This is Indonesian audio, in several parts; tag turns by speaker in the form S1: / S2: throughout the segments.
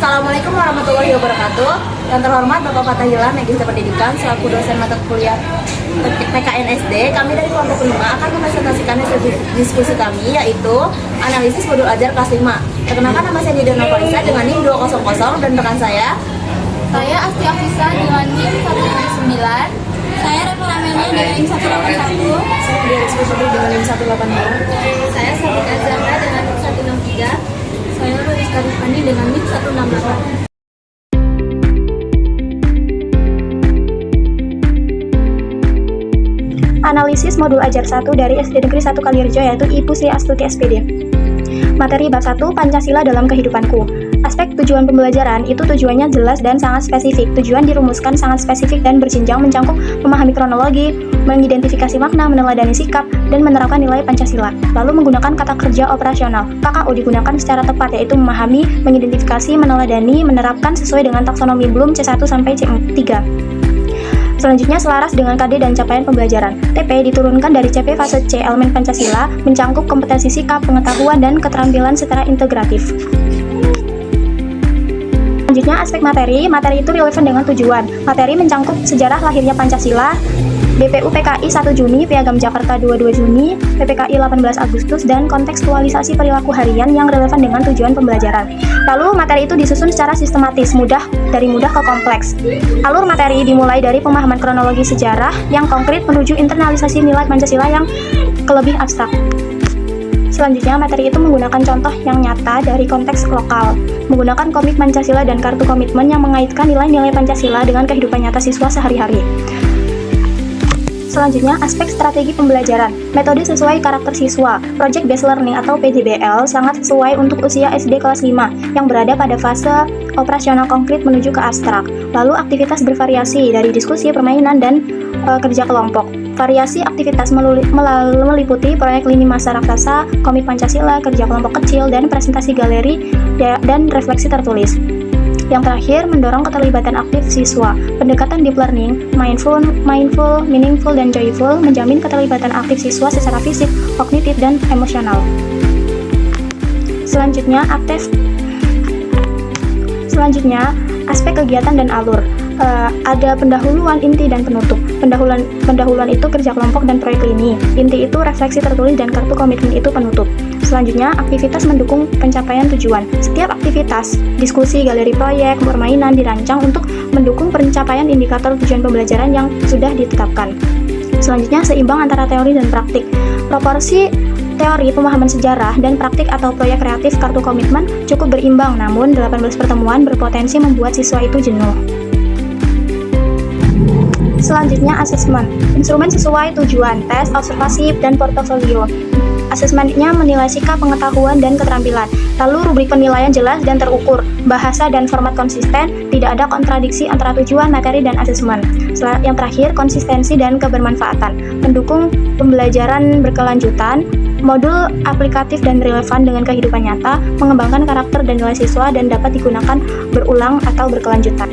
S1: Assalamualaikum warahmatullahi wabarakatuh. Yang terhormat Bapak Fatahillah, Magister Pendidikan, selaku dosen mata kuliah PKN SD, kami dari kelompok 5 akan mempresentasikan diskusi kami, yaitu analisis modul ajar kelas 5. Perkenalkan, nama saya Nida Novalisa dengan NIM 200 dan rekan saya
S2: Asti Afisa dengan NIM 159. Saya Referamennya dengan NIM 181.
S1: Saya Dia Rizky dengan NIM 182.
S2: Saya Sabita Zahra dengan NIM 163. Saya Rizka Rifani dengan NIM 168.
S3: Analisis modul ajar 1 dari SD Negeri 1 Kalirejo, yaitu Ibu Sri Astuti SPD. Materi bab 1, Pancasila dalam kehidupanku. Aspek tujuan pembelajaran itu tujuannya jelas dan sangat spesifik. Tujuan dirumuskan sangat spesifik dan berjenjang, mencakup memahami kronologi, mengidentifikasi makna, meneladani sikap, dan menerapkan nilai Pancasila. Lalu menggunakan kata kerja operasional. KKO digunakan secara tepat, yaitu memahami, mengidentifikasi, meneladani, menerapkan sesuai dengan taksonomi Bloom C1 sampai C3. Selanjutnya, selaras dengan KD dan capaian pembelajaran. TP diturunkan dari CP fase C elemen Pancasila, mencangkup kompetensi sikap, pengetahuan, dan keterampilan secara integratif. Selanjutnya, aspek materi. Materi itu relevan dengan tujuan. Materi mencangkup sejarah lahirnya Pancasila, BPU PKI 1 Juni, Piagam Jakarta 22 Juni, PPKI 18 Agustus, dan kontekstualisasi perilaku harian yang relevan dengan tujuan pembelajaran. Lalu, materi itu disusun secara sistematis, dari mudah ke kompleks. Alur materi dimulai dari pemahaman kronologi sejarah yang konkret menuju internalisasi nilai Pancasila yang lebih abstrak. Selanjutnya, materi itu menggunakan contoh yang nyata dari konteks lokal, menggunakan komik Pancasila dan kartu komitmen yang mengaitkan nilai-nilai Pancasila dengan kehidupan nyata siswa sehari-hari. Selanjutnya, aspek strategi pembelajaran. Metode sesuai karakter siswa. Project Based Learning atau PJBL sangat sesuai untuk usia SD kelas 5 yang berada pada fase operasional konkret menuju ke abstrak. Lalu aktivitas bervariasi dari diskusi, permainan, dan kerja kelompok. Variasi aktivitas meliputi proyek lini masa raksasa, komik Pancasila, kerja kelompok kecil, dan presentasi galeri dan refleksi tertulis. Yang terakhir, mendorong keterlibatan aktif siswa. Pendekatan deep learning, mindful, meaningful, dan joyful menjamin keterlibatan aktif siswa secara fisik, kognitif, dan emosional. Selanjutnya, aspek kegiatan dan alur. Ada pendahuluan, inti, dan penutup. Pendahuluan itu kerja kelompok dan proyek lini. Inti itu refleksi tertulis dan kartu komitmen itu penutup. Selanjutnya, aktivitas mendukung pencapaian tujuan. Setiap aktivitas, diskusi, galeri proyek, permainan dirancang untuk mendukung pencapaian indikator tujuan pembelajaran yang sudah ditetapkan. Selanjutnya, seimbang antara teori dan praktik. Proporsi teori, pemahaman sejarah, dan praktik atau proyek kreatif kartu komitmen cukup berimbang, namun 18 pertemuan berpotensi membuat siswa itu jenuh. Selanjutnya, asesmen. Instrumen sesuai tujuan, tes, observasi, dan portofolio. Asesmennya menilai sikap, pengetahuan, dan keterampilan. Lalu rubrik penilaian jelas dan terukur, bahasa dan format konsisten, tidak ada kontradiksi antara tujuan, materi, dan asesmen. Yang terakhir, konsistensi dan kebermanfaatan. Mendukung pembelajaran berkelanjutan, modul aplikatif dan relevan dengan kehidupan nyata, mengembangkan karakter dan nilai siswa, dan dapat digunakan berulang atau berkelanjutan.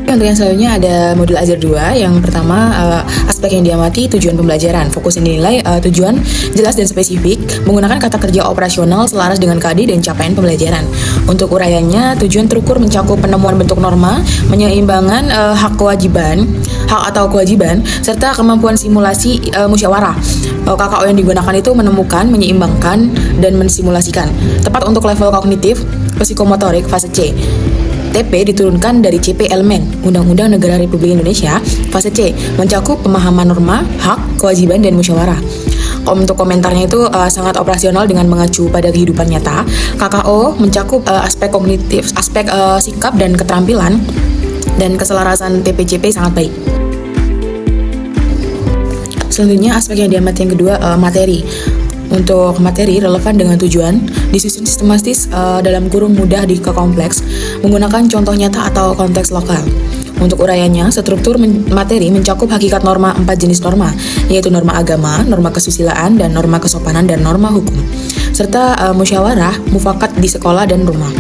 S4: Untuk yang selanjutnya ada modul ajar 2. Yang pertama, aspek yang diamati tujuan pembelajaran. Fokus yang dinilai tujuan jelas dan spesifik, menggunakan kata kerja operasional selaras dengan KD dan capaian pembelajaran. Untuk uraiannya, tujuan terukur mencakup penemuan bentuk norma, menyeimbangkan hak atau kewajiban, serta kemampuan simulasi musyawarah. KKO yang digunakan itu menemukan, menyeimbangkan, dan mensimulasikan. Tepat untuk level kognitif, psikomotorik fase C. TP diturunkan dari CP elemen Undang-Undang Negara Republik Indonesia fase C, mencakup pemahaman norma, hak, kewajiban, dan musyawarah. Untuk komentarnya itu sangat operasional dengan mengacu pada kehidupan nyata. KKO mencakup aspek kognitif, aspek sikap dan keterampilan, dan keselarasan TPCP sangat baik. Selanjutnya, aspek yang diamati yang kedua, materi. Untuk materi relevan dengan tujuan, disusun sistematis dalam kurung mudah ke kompleks, menggunakan contoh nyata atau konteks lokal. Untuk uraiannya, struktur materi mencakup hakikat norma 4 jenis norma, yaitu norma agama, norma kesusilaan, dan norma kesopanan, dan norma hukum, serta musyawarah, mufakat di sekolah dan rumah.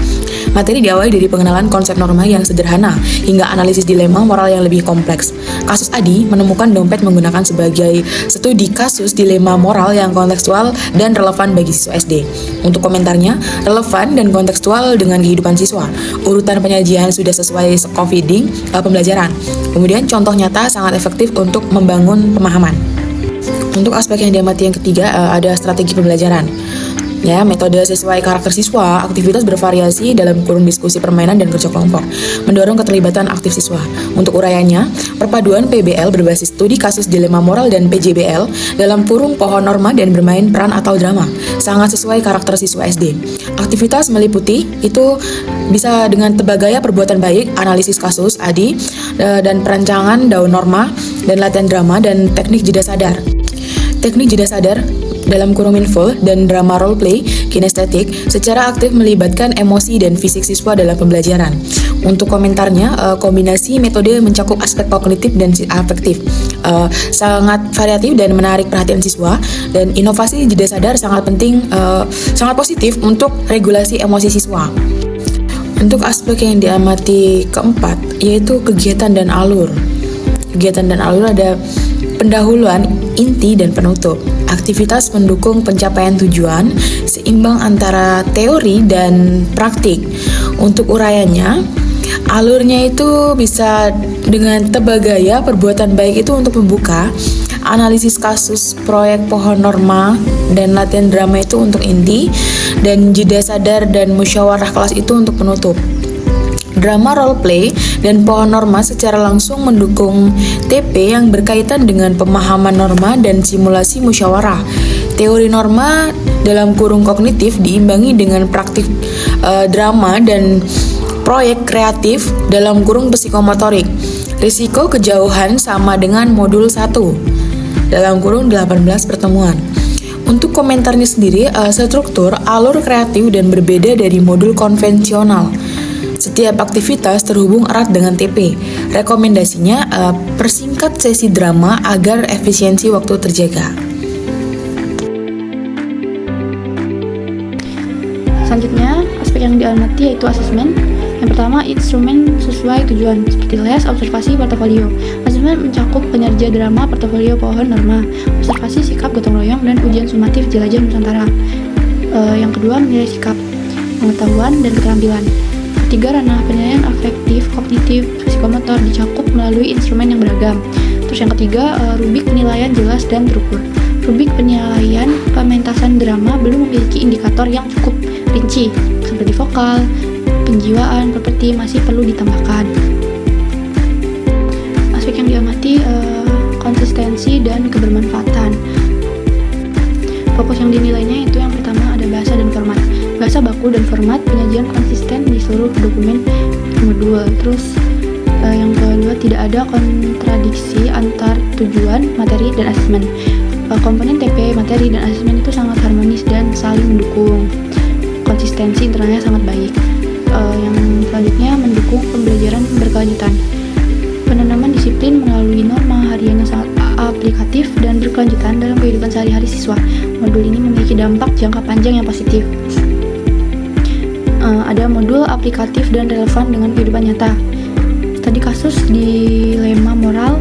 S4: Materi diawali dari pengenalan konsep norma yang sederhana hingga analisis dilema moral yang lebih kompleks. Kasus Adi menemukan dompet menggunakan sebagai studi kasus dilema moral yang kontekstual dan relevan bagi siswa SD. Untuk komentarnya, relevan dan kontekstual dengan kehidupan siswa. Urutan penyajian sudah sesuai scaffolding pembelajaran. Kemudian contoh nyata sangat efektif untuk membangun pemahaman. Untuk aspek yang diamati yang ketiga ada strategi pembelajaran. Ya, metode sesuai karakter siswa, aktivitas bervariasi dalam kurung diskusi permainan dan kerja kelompok, mendorong keterlibatan aktif siswa. Untuk uraiannya, perpaduan PBL berbasis studi kasus dilema moral dan PJBL dalam kurung pohon norma dan bermain peran atau drama, sangat sesuai karakter siswa SD. Aktivitas meliputi itu bisa dengan tebagaya perbuatan baik, analisis kasus Adi, dan perancangan daun norma, dan latihan drama dan teknik jeda sadar. Teknik jeda sadar dalam kurung mindful dan drama role play kinestetik secara aktif melibatkan emosi dan fisik siswa dalam pembelajaran. Untuk komentarnya, kombinasi metode mencakup aspek kognitif dan afektif, sangat variatif dan menarik perhatian siswa, dan inovasi jeda sadar sangat penting, sangat positif untuk regulasi emosi siswa. Untuk aspek yang diamati keempat, yaitu kegiatan dan alur. Kegiatan dan alur ada pendahuluan, inti, dan penutup. Aktivitas pendukung pencapaian tujuan, seimbang antara teori dan praktik. Untuk uraiannya, alurnya itu bisa dengan tebagaya perbuatan baik itu untuk pembuka, analisis kasus proyek pohon norma, dan latihan drama itu untuk inti, dan jeda sadar dan musyawarah kelas itu untuk penutup. Drama role play dan pohon norma secara langsung mendukung TP yang berkaitan dengan pemahaman norma dan simulasi musyawarah. Teori norma dalam kurung kognitif diimbangi dengan praktik drama dan proyek kreatif dalam kurung psikomotorik. Risiko kejauhan sama dengan modul 1 dalam kurung 18 pertemuan. Untuk komentarnya sendiri, struktur alur kreatif dan berbeda dari modul konvensional. Setiap aktivitas terhubung erat dengan TP. Rekomendasinya persingkat sesi drama agar efisiensi waktu terjaga.
S3: Selanjutnya, aspek yang diamati yaitu asesmen. Yang pertama, instrumen sesuai tujuan seperti les, observasi, portofolio. Asesmen mencakup kinerja drama, portofolio, pohon norma, observasi, sikap, gotong royong, dan ujian sumatif jelajah Nusantara. Yang kedua, menilai sikap, pengetahuan, dan keterampilan. Ketiga, ranah penilaian afektif, kognitif, psikomotor dicakup melalui instrumen yang beragam. Terus yang ketiga, rubik penilaian jelas dan terukur. Rubik penilaian pementasan drama belum memiliki indikator yang cukup rinci, seperti vokal, penjiwaan, properti masih perlu ditambahkan. Aspek yang diamati konsistensi dan kebermanfaatan. Fokus yang dinilainya itu yang pertama ada bahasa dan format. Bahasa baku dan format penyajian konsisten di seluruh dokumen modul. Terus yang kedua, tidak ada kontradiksi antar tujuan, materi, dan asesmen. Komponen TP, materi, dan asesmen itu sangat harmonis dan saling mendukung. Konsistensi internalnya sangat baik. Yang selanjutnya, mendukung pembelajaran berkelanjutan. Penanaman disiplin melalui norma harian yang sangat aplikatif dan berkelanjutan dalam kehidupan sehari-hari siswa. Modul ini memiliki dampak jangka panjang yang positif. Ada modul aplikatif dan relevan dengan kehidupan nyata. Studi kasus dilema moral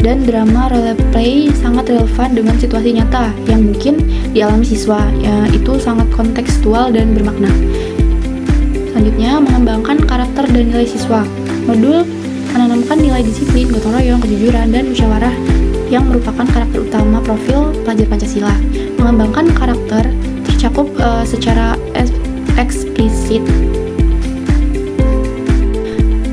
S3: dan drama role play sangat relevan dengan situasi nyata yang mungkin dialami siswa. Itu sangat kontekstual dan bermakna. Selanjutnya, mengembangkan karakter dan nilai siswa. Modul menanamkan nilai disiplin, gotong royong, kejujuran, dan musyawarah yang merupakan karakter utama profil pelajar Pancasila. Mengembangkan karakter tercakup secara eksplisit.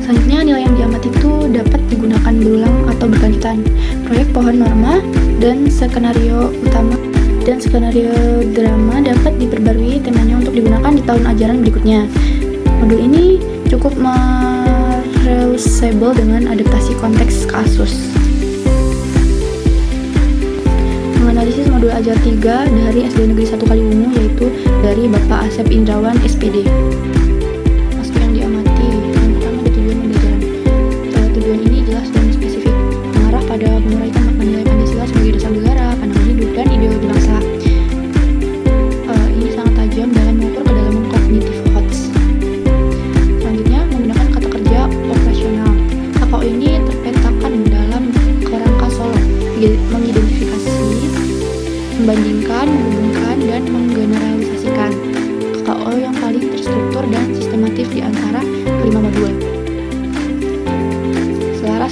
S3: Selanjutnya, nilai yang diamati itu dapat digunakan berulang atau berkelanjutan. Proyek pohon norma dan skenario utama dan skenario drama dapat diperbarui temanya untuk digunakan di tahun ajaran berikutnya. Modul ini cukup reusable dengan adaptasi konteks kasus. Menganalisis modul ajar 3 dari SD Negeri 1 Kaliwungu, yaitu dari Bapak Asep Indrawan, SPD. Aspek yang diamati, yang pertama ada tujuan pembelajaran. Tujuan ini jelas dan spesifik, mengarah pada menguraikan makna nilai Pancasila sebagai dasar negara, pandangan hidup, dan ideologi bangsa. Ini sangat tajam dalam mengukur kedalaman kognitif HOTS.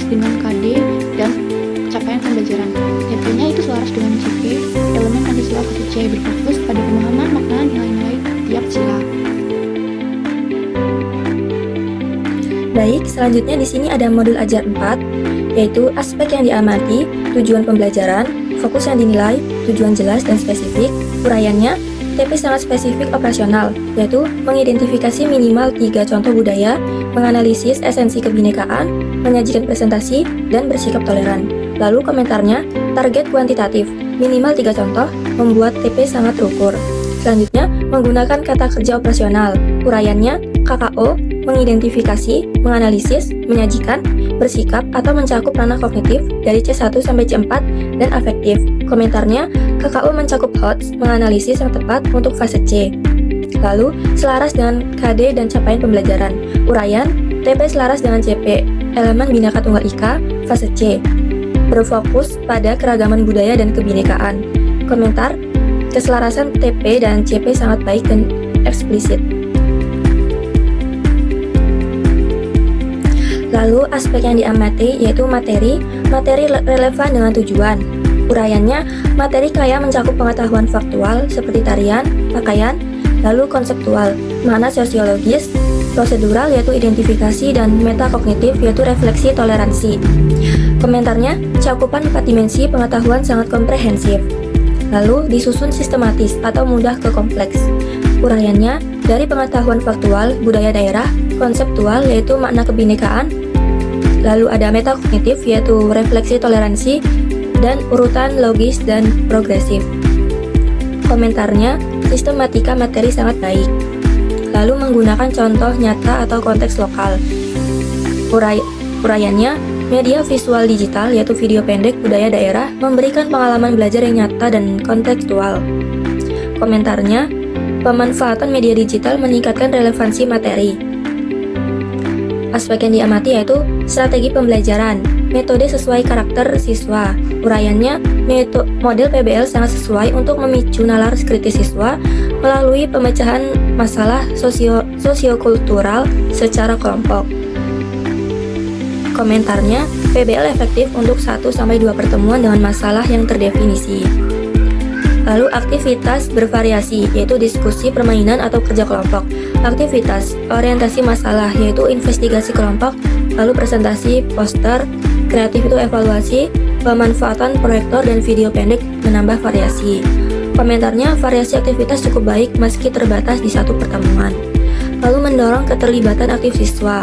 S3: dengan KD dan capaian pembelajaran. TP-nya itu selaras dengan CP, elemen Pancasila fase C, berfokus pada pemahaman makna nilai-nilai tiap sila.
S5: Baik, selanjutnya di sini ada modul ajar 4, yaitu aspek yang diamati, tujuan pembelajaran, fokus yang dinilai, tujuan jelas dan spesifik. Uraiannya, TP sangat spesifik operasional, yaitu mengidentifikasi minimal 3 contoh budaya, menganalisis esensi kebinekaan, menyajikan presentasi, dan bersikap toleran. Lalu komentarnya, target kuantitatif, minimal 3 contoh, membuat TP sangat terukur. Selanjutnya, menggunakan kata kerja operasional. Uraiannya, KKO, mengidentifikasi, menganalisis, menyajikan, bersikap atau mencakup ranah kognitif dari C1 sampai C4 dan afektif. Komentarnya, KKO mencakup HOTS, menganalisis yang tepat untuk fase C. Lalu, selaras dengan KD dan capaian pembelajaran. Uraian, TP selaras dengan CP, elemen Bhinneka Tunggal Ika, fase C. Berfokus pada keragaman budaya dan kebinekaan. Komentar, keselarasan TP dan CP sangat baik dan eksplisit. Lalu aspek yang diamati yaitu materi relevan dengan tujuan. Uraiannya, materi kaya mencakup pengetahuan faktual seperti tarian, pakaian, lalu konseptual, makna sosiologis, prosedural yaitu identifikasi, dan metakognitif yaitu refleksi toleransi. Komentarnya, cakupan 4 dimensi pengetahuan sangat komprehensif. Lalu disusun sistematis atau mudah ke kompleks. Uraiannya, dari pengetahuan faktual, budaya daerah, konseptual yaitu makna kebinekaan, lalu ada metakognitif yaitu refleksi toleransi, dan urutan logis dan progresif. Komentarnya, sistematika materi sangat baik. Lalu menggunakan contoh nyata atau konteks lokal. Uraiannya, media visual digital yaitu video pendek budaya daerah memberikan pengalaman belajar yang nyata dan kontekstual. Komentarnya, pemanfaatan media digital meningkatkan relevansi materi. Aspek yang diamati yaitu strategi pembelajaran, metode sesuai karakter siswa. Uraiannya, model PBL sangat sesuai untuk memicu nalar kritis siswa melalui pemecahan masalah sosiokultural secara kelompok. Komentarnya, PBL efektif untuk 1-2 pertemuan dengan masalah yang terdefinisi. Lalu aktivitas bervariasi, yaitu diskusi, permainan, atau kerja kelompok. Aktivitas, orientasi masalah, yaitu investigasi kelompok, lalu presentasi, poster, kreatif itu evaluasi, pemanfaatan proyektor dan video pendek menambah variasi. Komentarnya, variasi aktivitas cukup baik meski terbatas di 1 pertemuan. Lalu mendorong keterlibatan aktif siswa.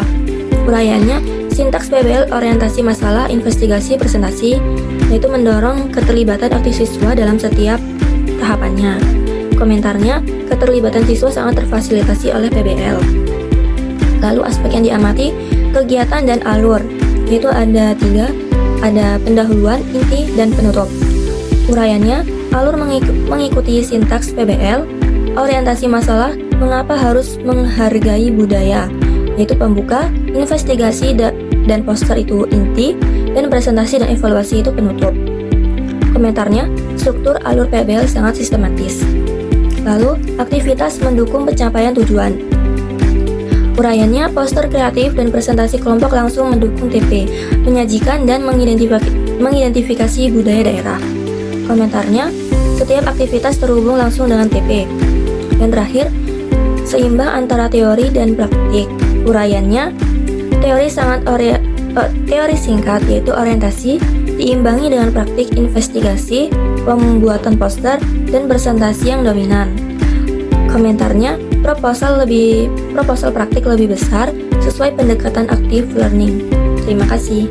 S5: Uraiannya, sintaks PBL orientasi masalah, investigasi, presentasi, yaitu mendorong keterlibatan aktif siswa dalam setiap tahapannya. Komentarnya, keterlibatan siswa sangat terfasilitasi oleh PBL. Lalu aspek yang diamati, kegiatan dan alur, yaitu ada 3, ada pendahuluan, inti, dan penutup. Uraiannya, alur mengikuti sintaks PBL, orientasi masalah, mengapa harus menghargai budaya, yaitu pembuka, investigasi dan poster itu inti, dan presentasi dan evaluasi itu penutup. Komentarnya, struktur alur PBL sangat sistematis. Lalu, aktivitas mendukung pencapaian tujuan. Uraiannya, poster kreatif dan presentasi kelompok langsung mendukung TP, menyajikan dan mengidentifikasi budaya daerah. Komentarnya, setiap aktivitas terhubung langsung dengan TP. Dan terakhir, seimbang antara teori dan praktik. Uraiannya, teori singkat yaitu orientasi, diimbangi dengan praktik investigasi, pembuatan poster, dan presentasi yang dominan. Komentarnya, proposal praktik lebih besar sesuai pendekatan active learning. Terima kasih.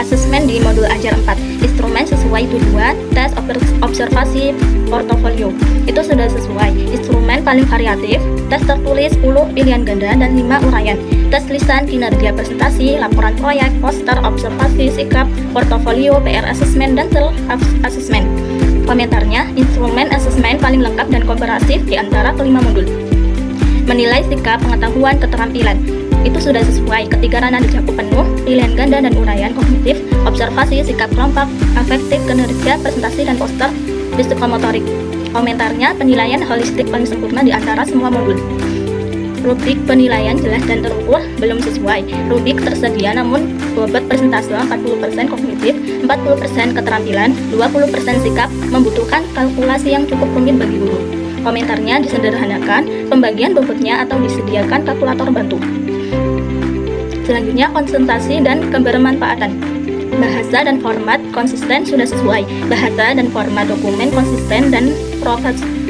S1: Asesmen di modul ajar 4, instrumen sesuai tujuan, tes observasi portofolio. Itu sudah sesuai. Instrumen paling variatif, tes tertulis 10 pilihan ganda dan 5 uraian. Tes lisan, kinerja presentasi, laporan proyek, poster, observasi, sikap, portofolio, PR asesmen, dan self asesmen. Komentarnya, instrumen asesmen paling lengkap dan komprehensif di antara kelima modul. Menilai sikap, pengetahuan, keterampilan. Itu sudah sesuai. Ketiga ranah dicakup penuh, pilihan ganda dan uraian kognitif, observasi, sikap kelompok, afektif, kinerja, presentasi, dan poster, psikomotorik.
S6: Komentarnya, penilaian holistik paling sempurna di antara semua modul. Rubrik penilaian jelas dan terukur belum sesuai. Rubrik tersedia namun bobot persentase 40% kognitif, 40% keterampilan, 20% sikap, membutuhkan kalkulasi yang cukup rumit bagi guru. Komentarnya, disederhanakan pembagian bobotnya atau disediakan kalkulator bantu. Selanjutnya, konsentrasi dan kebermanfaatan. Bahasa dan format konsisten sudah sesuai. Bahasa dan format dokumen konsisten dan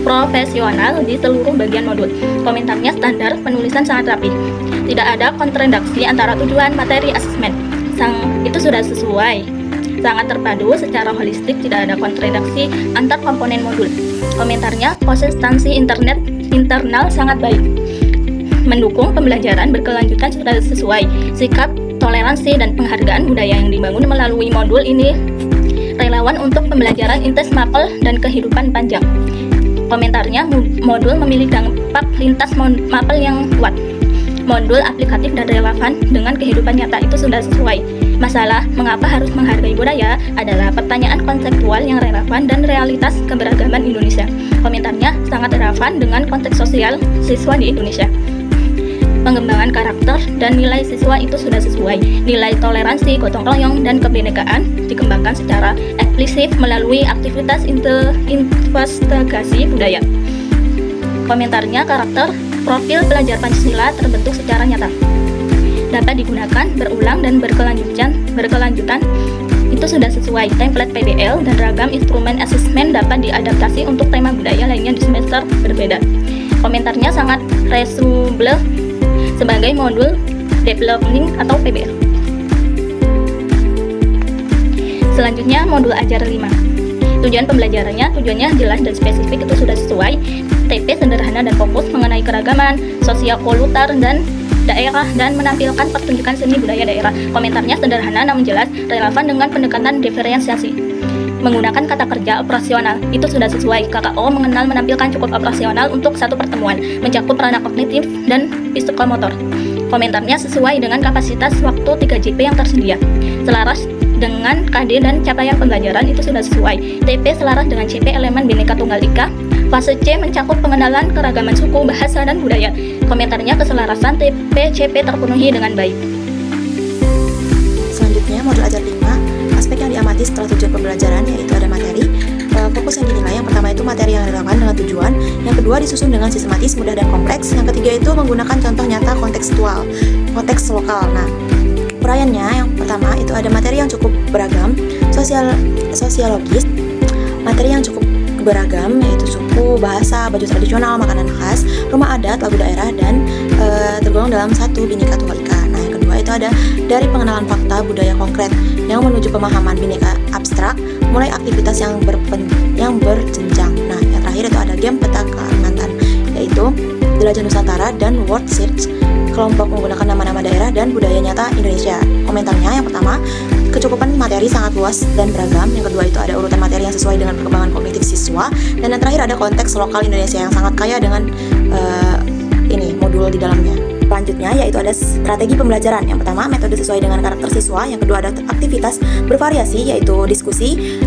S6: profesional di seluruh bagian modul. Komentarnya, standar penulisan sangat rapi. Tidak ada kontradiksi antara tujuan materi asesmen. Itu sudah sesuai. Sangat terpadu secara holistik, tidak ada kontradiksi antar komponen modul. Komentarnya, konsistensi internal sangat baik. Mendukung pembelajaran berkelanjutan sudah sesuai. Sikap, toleransi, dan penghargaan budaya yang dibangun melalui modul ini relawan untuk pembelajaran intens mapel dan kehidupan panjang. Komentarnya, modul memiliki dampak lintas mapel yang kuat. Modul aplikatif dan relevan dengan kehidupan nyata itu sudah sesuai. Masalah mengapa harus menghargai budaya adalah pertanyaan konseptual yang relevan dan realitas keberagaman Indonesia. Komentarnya, sangat relevan dengan konteks sosial siswa di Indonesia. Pengembangan karakter dan nilai siswa itu sudah sesuai. Nilai toleransi, gotong royong, dan kebinekaan dikembangkan secara eksplisit melalui aktivitas investigasi budaya. Komentarnya, karakter profil pelajar Pancasila terbentuk secara nyata. Dapat digunakan berulang dan berkelanjutan itu sudah sesuai. Template PBL dan ragam instrumen asesmen dapat diadaptasi untuk tema budaya lainnya di semester berbeda. Komentarnya sangat reasonable sebagai modul developing atau PBL. Selanjutnya, modul ajar 5. Tujuan pembelajarannya, tujuannya jelas dan spesifik itu sudah sesuai. TP sederhana dan fokus mengenai keragaman, sosio-kultural dan daerah dan menampilkan pertunjukan seni budaya daerah. Komentarnya sederhana namun jelas, relevan dengan pendekatan diferensiasi. Menggunakan kata kerja operasional itu sudah sesuai. KKO mengenal menampilkan cukup operasional untuk satu pertemuan, mencakup ranah kognitif dan psikomotor. Komentarnya sesuai dengan kapasitas waktu 3JP yang tersedia. Selaras dengan KD dan capaian pembelajaran itu sudah sesuai. TP selaras dengan CP elemen Bhinneka Tunggal Ika. Fase C mencakup pengenalan keragaman suku, bahasa, dan budaya. Komentarnya, keselarasan TP CP terpenuhi dengan baik.
S7: Selanjutnya, modul ajar 5. Aspek yang diamati setelah tujuan pembelajaran yaitu ada materi. Fokus yang dinilai, yang pertama itu materi yang relevan dengan tujuan, yang kedua disusun dengan sistematis, mudah, dan kompleks, yang ketiga itu menggunakan contoh nyata kontekstual, konteks lokal. Nah, uraiannya yang pertama itu ada materi yang cukup beragam, sosiologis, materi yang cukup beragam yaitu suku, bahasa, baju tradisional, makanan khas, rumah adat, lagu daerah, dan tergolong dalam satu Bhinneka Tunggal Ika. Nah, yang kedua itu ada dari pengenalan fakta budaya konkret yang menuju pemahaman Bhinneka abstrak, mulai aktivitas yang berjenjang. Nah, yang terakhir itu ada game peta Kalimantan, yaitu Jelajah Nusantara dan Word Search, kelompok menggunakan nama-nama daerah dan budaya nyata Indonesia. Komentarnya, yang pertama, kecukupan materi sangat luas dan beragam. Yang kedua itu ada urutan materi yang sesuai dengan perkembangan kognitif siswa. Dan yang terakhir ada konteks lokal Indonesia yang sangat kaya dengan modul di dalamnya. Selanjutnya yaitu ada strategi pembelajaran. Yang pertama, metode sesuai dengan karakter siswa. Yang kedua ada aktivitas bervariasi yaitu diskusi,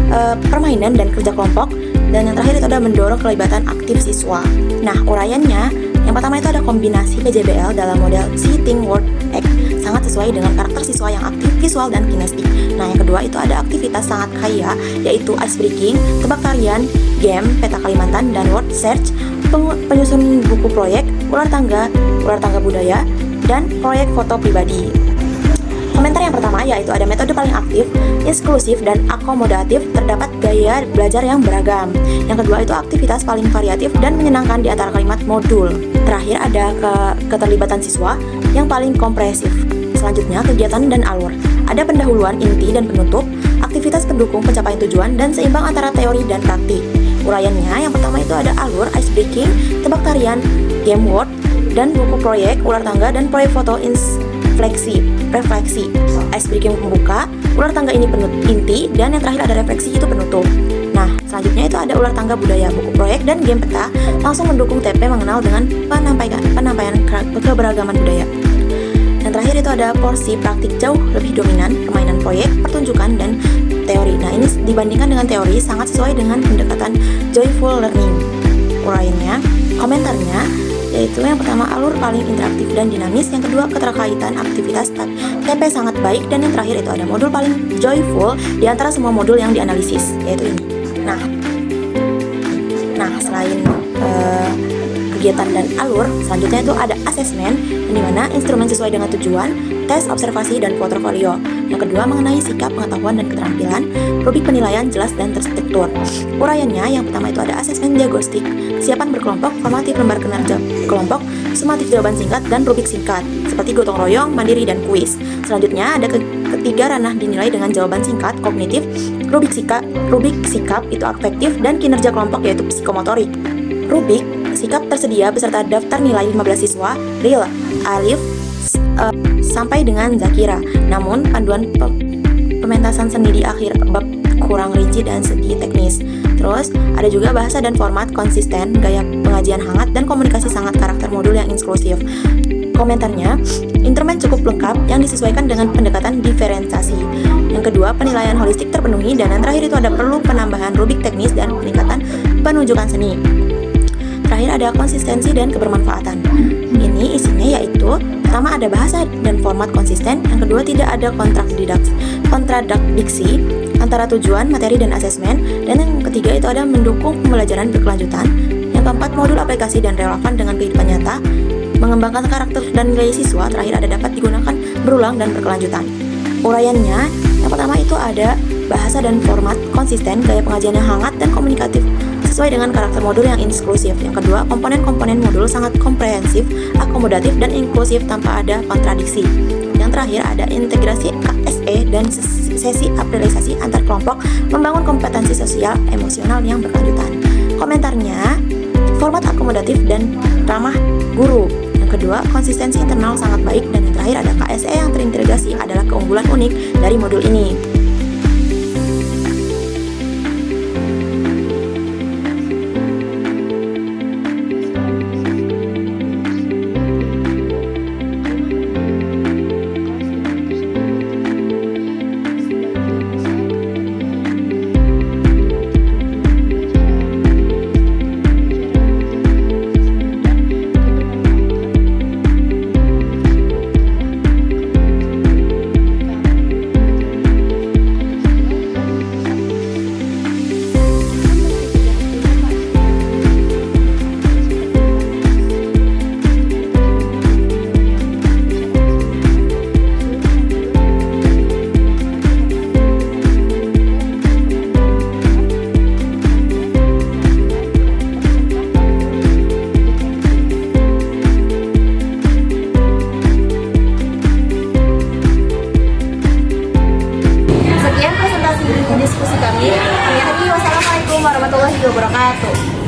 S7: permainan, dan kerja kelompok. Dan yang terakhir itu ada mendorong kelibatan aktif siswa. Nah, uraiannya, yang pertama itu ada kombinasi PJBL dalam model See, Think, Work, Act, sangat sesuai dengan karakter siswa yang aktif, visual, dan kinestik. Nah, yang kedua itu ada aktivitas sangat kaya yaitu ice breaking, tebak tarian, game, peta Kalimantan, dan word search, penyusun buku proyek, ular tangga budaya, dan proyek foto pribadi. Komentar yang pertama yaitu ada metode paling aktif, inklusif, dan akomodatif, terdapat gaya belajar yang beragam. Yang kedua itu aktivitas paling variatif dan menyenangkan di antara kalimat modul. Terakhir ada keterlibatan siswa yang paling kompresif. Selanjutnya kegiatan dan alur. Ada pendahuluan, inti, dan penutup, aktivitas pendukung pencapaian tujuan, dan seimbang antara teori dan praktik. Uraiannya yang pertama itu ada alur, ice breaking, tebak tarian, game word, dan buku proyek, ular tangga, dan proyek foto refleksi. Ice breaking pembuka, ular tangga ini inti, dan yang terakhir ada refleksi itu penutup. Nah, selanjutnya itu ada ular tangga budaya, buku proyek, dan game peta, langsung mendukung TP mengenal dengan penyampaian keberagaman budaya. Yang terakhir itu ada porsi praktik jauh lebih dominan, permainan proyek, pertunjukan, dan teori. Nah, ini dibandingkan dengan teori sangat sesuai dengan pendekatan joyful learning. Uraiannya, komentarnya, yaitu yang pertama alur paling interaktif dan dinamis, yang kedua keterkaitan aktivitas TP sangat baik, dan yang terakhir itu ada modul paling joyful di antara semua modul yang dianalisis, yaitu ini. Nah, selain kegiatan dan alur, selanjutnya itu ada asesmen, yang dimana instrumen sesuai dengan tujuan, tes, observasi, dan portofolio. Yang kedua mengenai sikap, pengetahuan, dan keterampilan, rubrik penilaian jelas dan terstruktur. Uraiannya, yang pertama itu ada asesmen diagnostik, kesiapan berkelompok, formatif lembar kinerja kelompok, sumatif jawaban singkat, dan rubrik singkat, seperti gotong royong, mandiri, dan kuis. Selanjutnya ada ketiga ranah dinilai dengan jawaban singkat, kognitif, rubrik sikap itu afektif, dan kinerja kelompok yaitu psikomotorik. Rubrik sikap tersedia beserta daftar nilai 15 siswa, real, alif, sampai dengan Zakira. Namun, panduan pementasan seni di akhir bab kurang rinci dan segi teknis. Terus, ada juga bahasa dan format konsisten, gaya pengajian hangat, dan komunikasi sangat karakter modul yang inklusif. Komentarnya, instrumen cukup lengkap yang disesuaikan dengan pendekatan diferensiasi. Yang kedua, penilaian holistik terpenuhi, dan yang terakhir itu ada perlu penambahan rubrik teknis dan peningkatan penunjukan seni. Terakhir ada konsistensi dan kebermanfaatan. Ini isinya yaitu pertama ada bahasa dan format konsisten, yang kedua tidak ada kontradiksi antara tujuan, materi, dan asesmen, dan yang ketiga itu ada mendukung pembelajaran berkelanjutan. Yang keempat modul aplikasi dan relevan dengan kehidupan nyata, mengembangkan karakter dan nilai siswa. Terakhir ada dapat digunakan berulang dan berkelanjutan. Uraiannya, yang pertama itu ada bahasa dan format konsisten, gaya pengajian yang hangat dan komunikatif sesuai dengan karakter modul yang inklusif. Yang kedua, komponen-komponen modul sangat komprehensif, akomodatif, dan inklusif tanpa ada kontradiksi. Yang terakhir ada integrasi KSE dan sesi apresiasi antar kelompok, membangun kompetensi sosial emosional yang berkelanjutan. Komentarnya, format akomodatif dan ramah guru. Yang kedua, konsistensi internal sangat baik, dan yang terakhir ada KSE yang terintegrasi adalah keunggulan unik dari modul ini.
S1: Sekian presentasi diskusi kami. Wassalamualaikum warahmatullahi wabarakatuh.